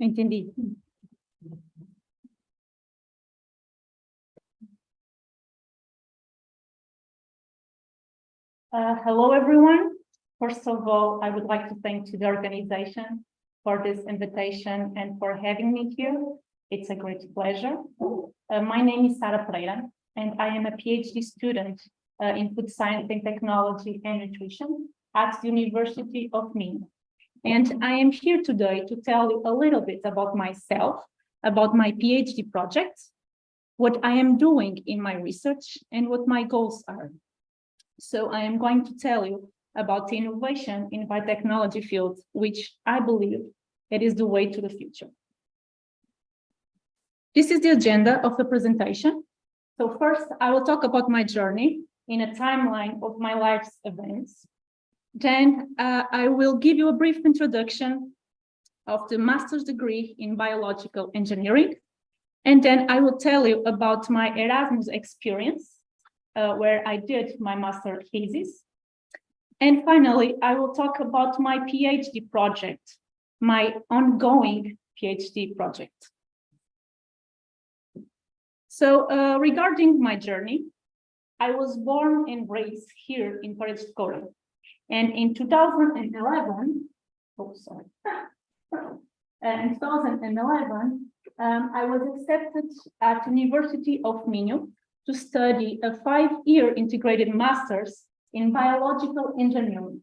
Entendi. Hello, everyone. First of all, I would like to thank the organization for this invitation and for having me here. It's a great pleasure. My name is Sara Pereira, and I am a PhD student in food science and technology and nutrition at the University of Minho. And I am here today to tell you a little bit about myself, about my PhD project, what I am doing in my research, and what my goals are. So I am going to tell you about the innovation in biotechnology field, which I believe it is the way to the future. This is the agenda of the presentation. So first, I will talk about my journey in a timeline of my life's events. Then I will give you a brief introduction of the master's degree in biological engineering. And then I will tell you about my Erasmus experience, where I did my master thesis. And finally, I will talk about my PhD project, my ongoing PhD project. So regarding my journey, I was born and raised here in Pereira. And in 2011, in 2011, I was accepted at University of Minho to study a 5-year integrated master's in biological engineering.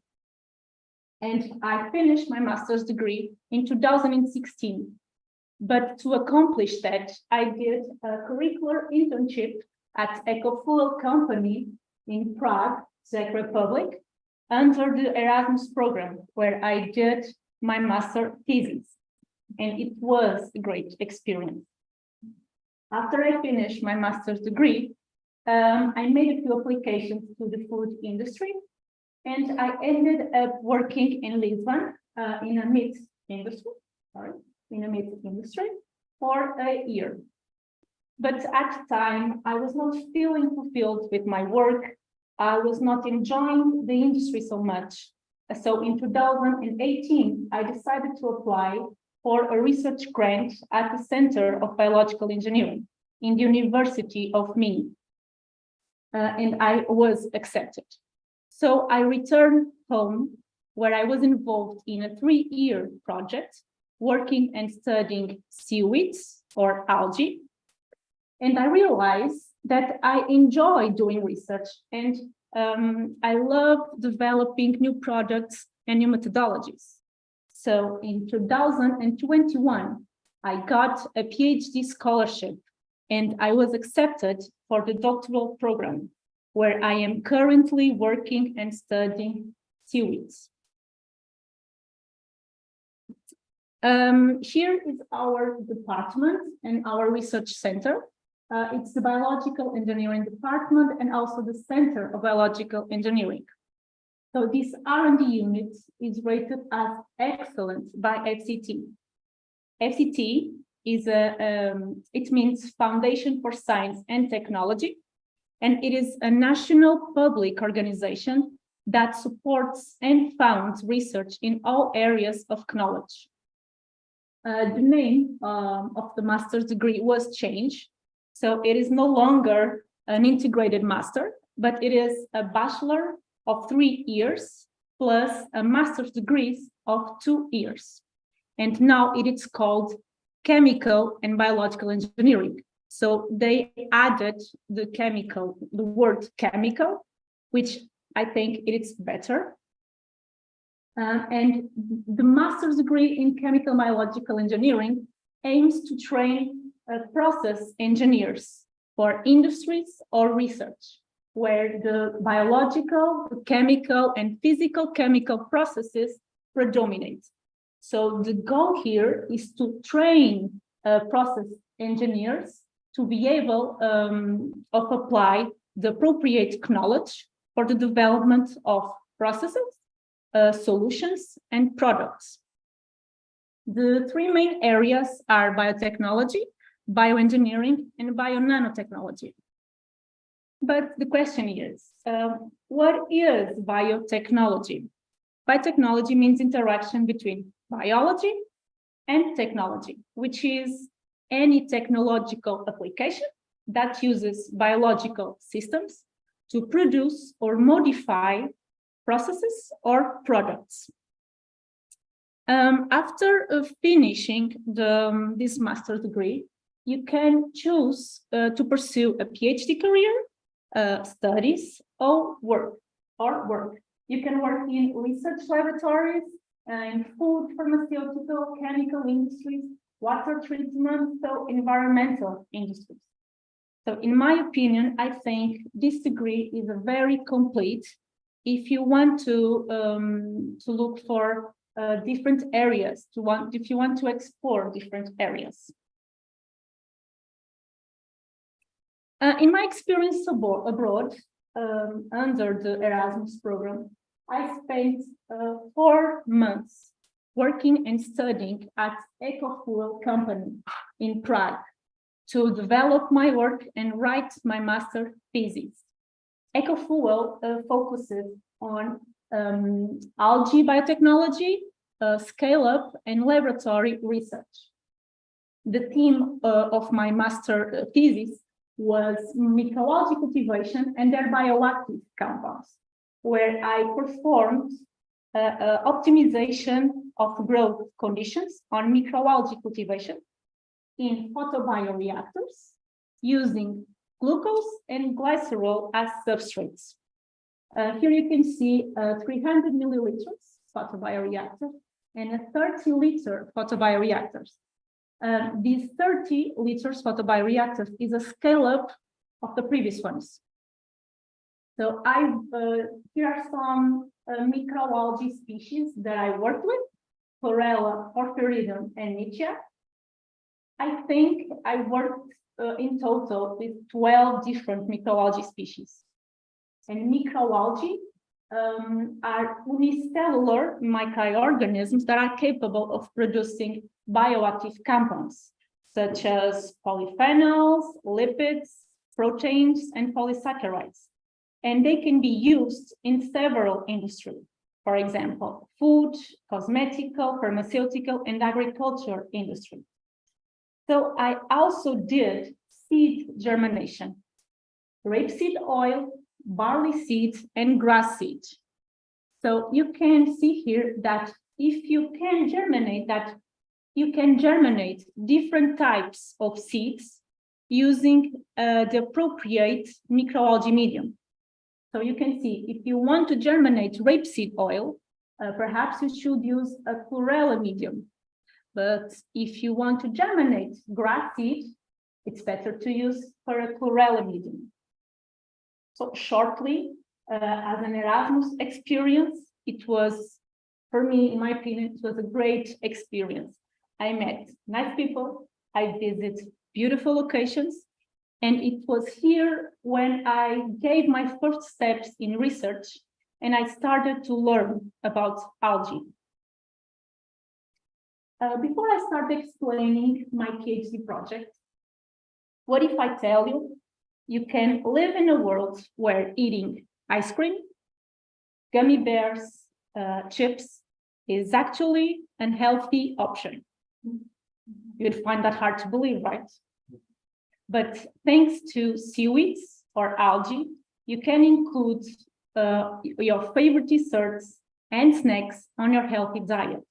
And I finished my master's degree in 2016. But to accomplish that, I did a curricular internship at EcoFuel company in Prague, Czech Republic, under the Erasmus program, where I did my master thesis. And it was a great experience. After I finished my master's degree, I made a few applications to the food industry, and I ended up working in Lisbon in a meat industry, for a year. But at the time, I was not feeling fulfilled with my work. I was not enjoying the industry so much. So in 2018, I decided to apply for a research grant at the Center of Biological Engineering in the University of Minho. And I was accepted. So I returned home, where I was involved in a 3-year project, working and studying seaweeds or algae. And I realized that I enjoy doing research, and I love developing new products and new methodologies. So in 2021, I got a PhD scholarship, and I was accepted for the doctoral program, where I am currently working and studying seaweeds. Here is our department and our research center. It's the Biological Engineering Department and also the Center of Biological Engineering. So this R&D unit is rated as excellent by FCT. FCT is it means Foundation for Science and Technology, and it is a national public organization that supports and funds research in all areas of knowledge. The name of the master's degree was changed. So it is no longer an integrated master, but it is a bachelor of 3 years plus a master's degree of 2 years. And now it is called Chemical and Biological Engineering. So they added the word chemical, which I think it is better. And the master's degree in Chemical and Biological Engineering aims to train process engineers for industries or research, where the biological, chemical, and physical chemical processes predominate. So the goal here is to train process engineers to be able to apply the appropriate knowledge for the development of processes, solutions, and products. The 3 main areas are biotechnology, bioengineering, and bio-nanotechnology. But the question is, what is biotechnology? Biotechnology means interaction between biology and technology, which is any technological application that uses biological systems to produce or modify processes or products. After finishing this master's degree, you can choose to pursue a PhD career, studies, or work. You can work in research laboratories, in food, pharmaceutical, chemical industries, water treatment, so environmental industries. So in my opinion, I think this degree is a very complete if you want to look for different areas, if you want to explore different areas. In my experience abroad, under the Erasmus program, I spent 4 months working and studying at EcoFuel company in Prague to develop my work and write my master thesis. EcoFuel focuses on algae biotechnology, scale-up, and laboratory research. The theme of my master thesis was microalgae cultivation and their bioactive compounds, where I performed optimization of growth conditions on microalgae cultivation in photobioreactors using glucose and glycerol as substrates. Here you can see a 300 milliliters photobioreactor and a 30-liter photobioreactors. These 30 liters photobioreactors is a scale-up of the previous ones. So here are some microalgae species that I worked with: Pereira, Porphyridum, and Nichia. I think I worked in total with 12 different microalgae species. And microalgae are unicellular microorganisms that are capable of producing bioactive compounds, such as polyphenols, lipids, proteins, and polysaccharides. And they can be used in several industries. For example, food, cosmetical, pharmaceutical, and agriculture industry. So I also did seed germination, rapeseed oil, barley seeds, and grass seed. So you can see here that if you can germinate you can germinate different types of seeds using the appropriate microalgae medium. So you can see if you want to germinate rapeseed oil, perhaps you should use a chlorella medium. But if you want to germinate grass seed, it's better to use for a chlorella medium. So shortly, as an Erasmus experience, it was, for me, in my opinion, it was a great experience. I met nice people, I visited beautiful locations, and it was here when I gave my first steps in research and I started to learn about algae. Before I start explaining my PhD project, what if I tell you, you can live in a world where eating ice cream, gummy bears, chips is actually a healthy option. You'd find that hard to believe, right? But thanks to seaweeds or algae, you can include your favorite desserts and snacks on your healthy diet.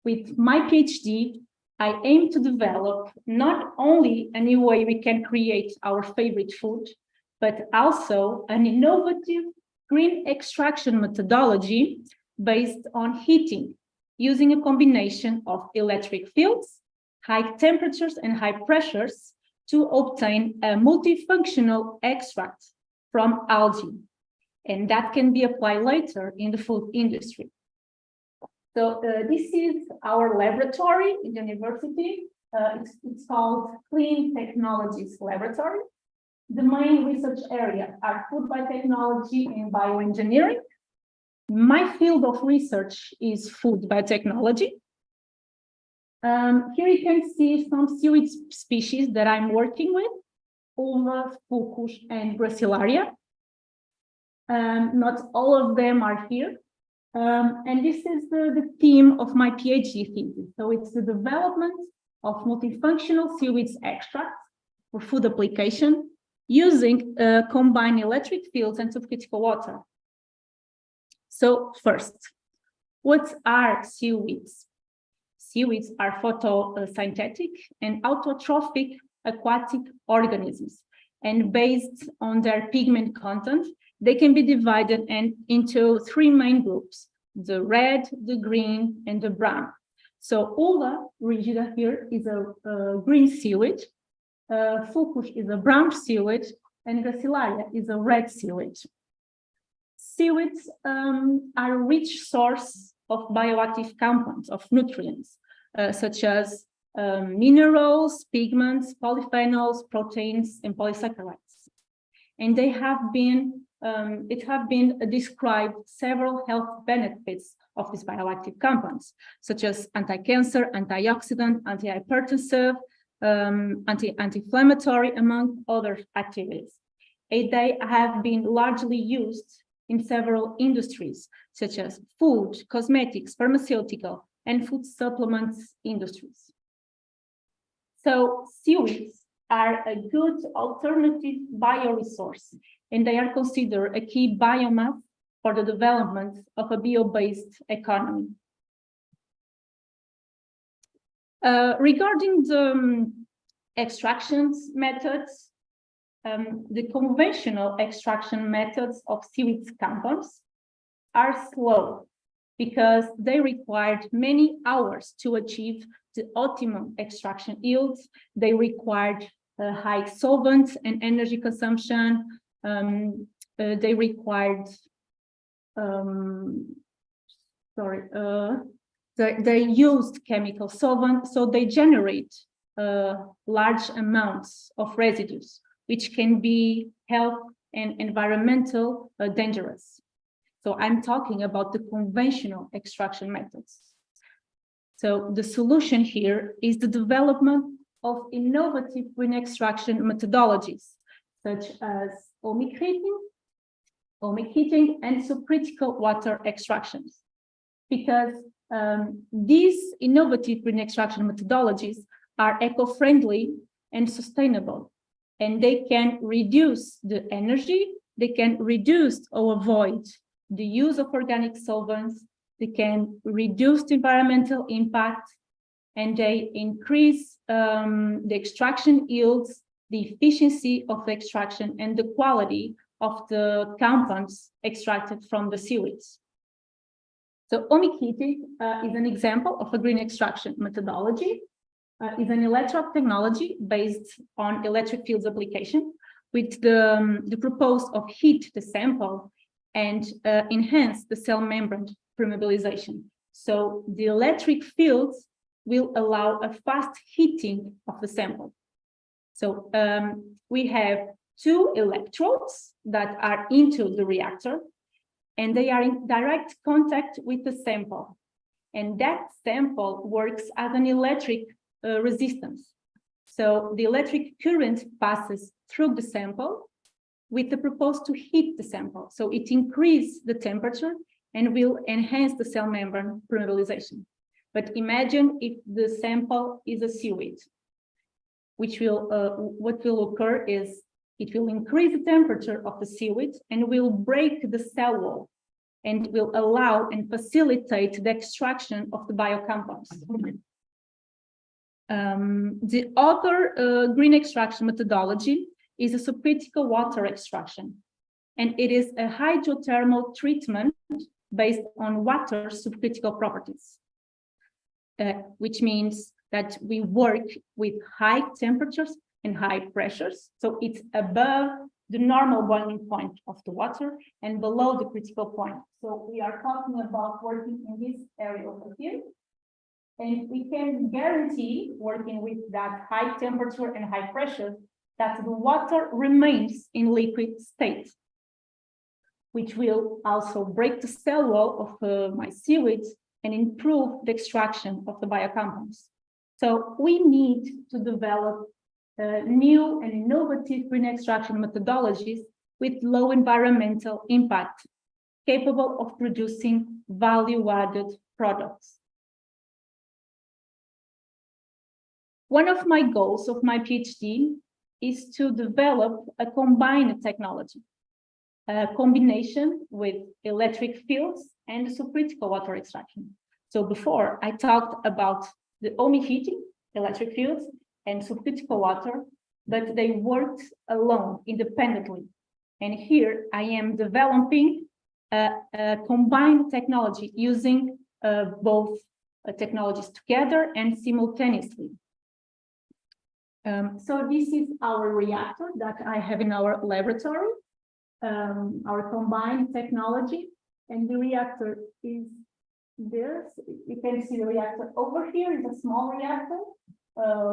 With my PhD, I aim to develop not only a new way we can create our favorite food, but also an innovative green extraction methodology based on heating, using a combination of electric fields, high temperatures, and high pressures to obtain a multifunctional extract from algae. And that can be applied later in the food industry. So this is our laboratory in the university. It's called Clean Technologies Laboratory. The main research areas are food biotechnology and bioengineering. My field of research is food biotechnology. Here you can see some seaweed species that I'm working with, Ulva, Fucus, and Gracilaria. Not all of them are here. And this is the theme of my PhD thesis. So it's the development of multifunctional seaweed extracts for food application using combined electric fields and supercritical water. So first, what are seaweeds? Seaweeds are photosynthetic and autotrophic aquatic organisms. And based on their pigment content, they can be divided into three main groups: the red, the green, and the brown. So Ulla rigida here is a green seaweed, Fulcus is a brown seaweed, and Gracilaria is a red seaweed. Seaweeds are a rich source of bioactive compounds, of nutrients, such as minerals, pigments, polyphenols, proteins, and polysaccharides. And they have been described several health benefits of these bioactive compounds, such as anti-cancer, antioxidant, antihypertensive, anti-inflammatory, among other activities. And they have been largely used in several industries, such as food, cosmetics, pharmaceutical, and food supplements industries. So seaweeds are a good alternative bioresource, and they are considered a key biomass for the development of a bio-based economy. Regarding the extractions methods, the conventional extraction methods of seaweed compounds are slow because they required many hours to achieve the optimum extraction yields. They required high solvent and energy consumption. They required, they used chemical solvent, so they generate large amounts of residues, which can be health and environmental dangerous. So I'm talking about the conventional extraction methods. So the solution here is the development of innovative green extraction methodologies, such as ohmic heating, and supercritical water extractions. Because these innovative green extraction methodologies are eco-friendly and sustainable, and they can reduce the energy, they can reduce or avoid the use of organic solvents, they can reduce the environmental impact, and they increase the extraction yields, the efficiency of the extraction, and the quality of the compounds extracted from the seaweeds. So ohmic heating is an example of a green extraction methodology. Is an electrode technology based on electric fields application with the purpose of heat the sample and enhance the cell membrane permeabilization. So the electric fields will allow a fast heating of the sample. So we have two electrodes that are into the reactor, and they are in direct contact with the sample. And that sample works as an electric resistance. So the electric current passes through the sample with the purpose to heat the sample. So it increases the temperature and will enhance the cell membrane permeabilization. But imagine if the sample is a seaweed, which will, what will occur is it will increase the temperature of the seaweed and will break the cell wall and will allow and facilitate the extraction of the biocompounds. The other green extraction methodology is a supercritical water extraction, and it is a hydrothermal treatment based on water supercritical properties, which means that we work with high temperatures and high pressures. So it's above the normal boiling point of the water and below the critical point. So we are talking about working in this area over here. And we can guarantee, working with that high temperature and high pressure, that the water remains in liquid state, which will also break the cell wall of my seaweed and improve the extraction of the biocompounds. So we need to develop new and innovative green extraction methodologies with low environmental impact. capable of producing value-added products. One of my goals of my PhD is to develop a combined technology, a combination with electric fields and supercritical water extraction. So before I talked about the OMI heating, electric fields, and supercritical water, but they worked alone, independently. And here I am developing a combined technology using both technologies together and simultaneously. So this is our reactor that I have in our laboratory, our combined technology, and the reactor is this. You can see the reactor over here is a small reactor,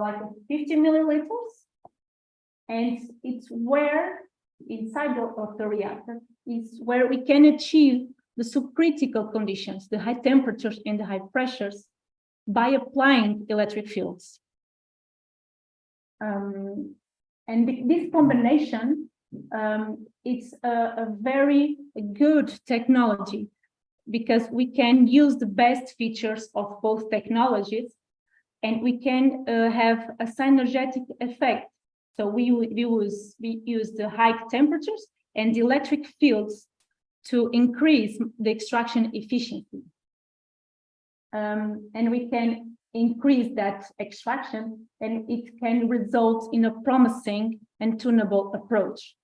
like 50 milliliters, and it's where inside of the reactor is where we can achieve the subcritical conditions, the high temperatures and the high pressures, by applying electric fields. And this combination, it's a very good technology because we can use the best features of both technologies, and we can have a synergetic effect. So we use the high temperatures and the electric fields to increase the extraction efficiency. And we can increase that extraction, and it can result in a promising and tunable approach.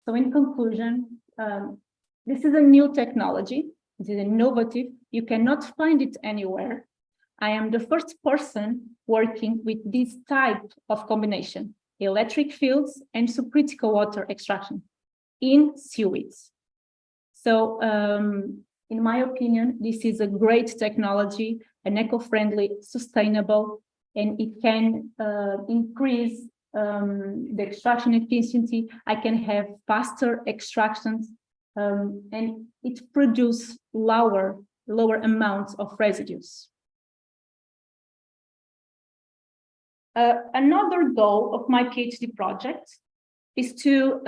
So in conclusion, this is a new technology. It is innovative. You cannot find it anywhere. I am the first person working with this type of combination, electric fields and supercritical water extraction in seaweeds. So in my opinion, this is a great technology, an eco-friendly, sustainable, and it can increase the extraction efficiency. I can have faster extractions, and it produces lower amounts of residues. Another goal of my PhD project is to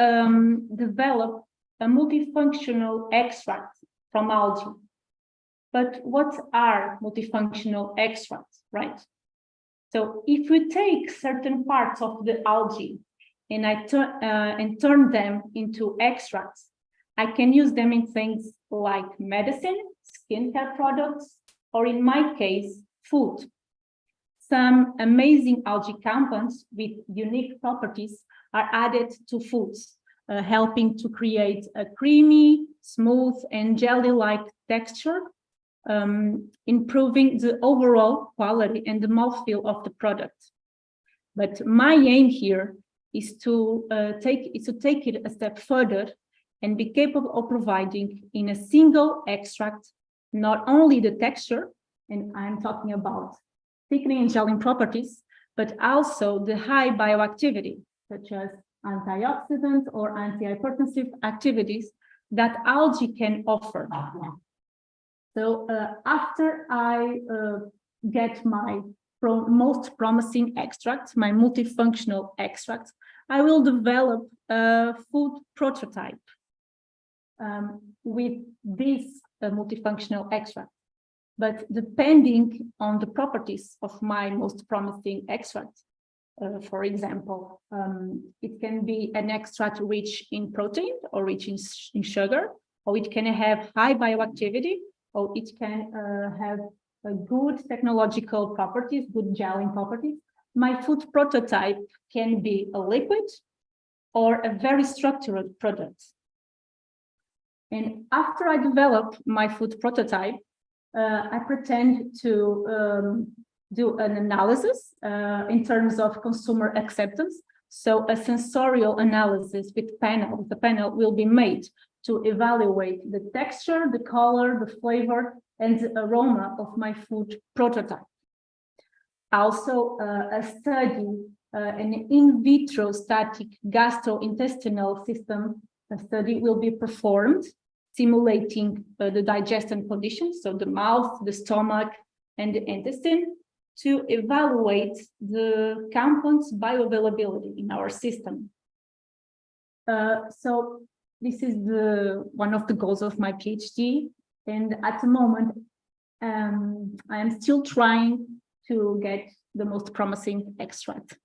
develop a multifunctional extract from algae. But what are multifunctional extracts, right? So if we take certain parts of the algae and turn them into extracts, I can use them in things like medicine, skincare products, or in my case, food. Some amazing algae compounds with unique properties are added to foods, helping to create a creamy, smooth, and jelly-like texture, improving the overall quality and the mouthfeel of the product. But my aim here is to take it a step further and be capable of providing in a single extract not only the texture, and I'm talking about thickening and gelling properties, but also the high bioactivity, such as antioxidant or antihypertensive activities that algae can offer. So after I get my most promising extract, my multifunctional extract, I will develop a food prototype with this multifunctional extract. But depending on the properties of my most promising extract, for example, it can be an extract rich in protein or rich in sugar, or it can have high bioactivity, or it can have good technological properties, good gelling properties. My food prototype can be a liquid or a very structured product. And after I develop my food prototype, I pretend to do an analysis in terms of consumer acceptance. So a sensorial analysis with panel. The panel will be made to evaluate the texture, the color, the flavor, and the aroma of my food prototype. Also, a study, an in vitro static gastrointestinal system study will be performed, simulating the digestion conditions, so the mouth, the stomach, and the intestine, to evaluate the compound's bioavailability in our system. So this is one of the goals of my PhD. And at the moment, I am still trying to get the most promising extract.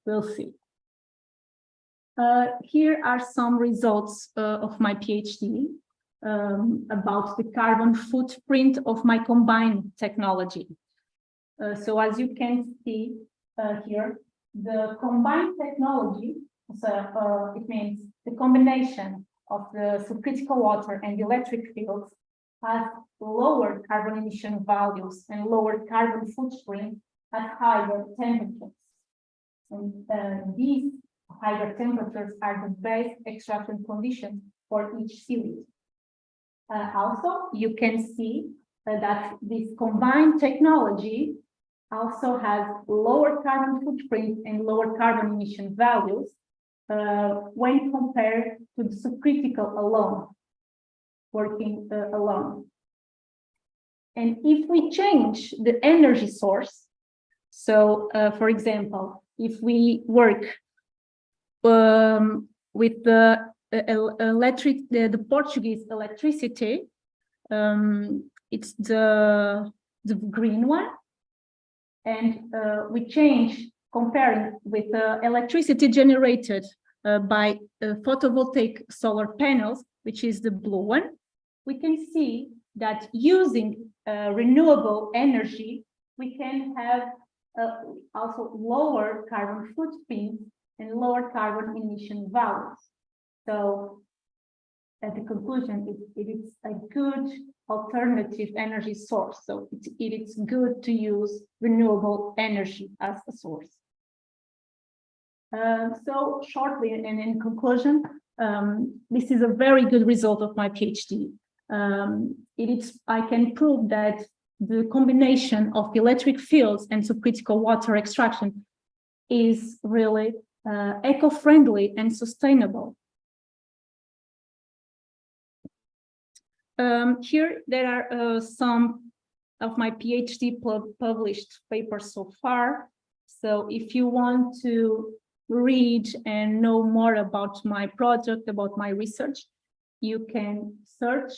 We'll see. Here are some results of my PhD about the carbon footprint of my combined technology. So as you can see here, the combined technology, so it means the combination of the supercritical water and the electric fields has lower carbon emission values and lower carbon footprint at higher temperatures. And these higher temperatures are the best extraction conditions for each seaweed. Also, you can see that this combined technology also has lower carbon footprint and lower carbon emission values when compared to the supercritical alone, working alone. And if we change the energy source, so for example, if we work with the Portuguese electricity, it's the green one, and we change comparing with the electricity generated by photovoltaic solar panels, which is the blue one. We can see that using renewable energy, we can have also lower carbon footprint and lower carbon emission values. So at the conclusion, it is a good alternative energy source. So it is good to use renewable energy as a source. So shortly and in conclusion, this is a very good result of my PhD. I can prove that the combination of electric fields and supercritical water extraction is really eco-friendly and sustainable. Here there are some of my PhD published papers so far. So if you want to read and know more about my project, about my research, you can search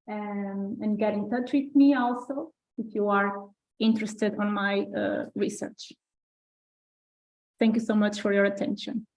and get in touch with me also if you are interested on my research. Thank you so much for your attention.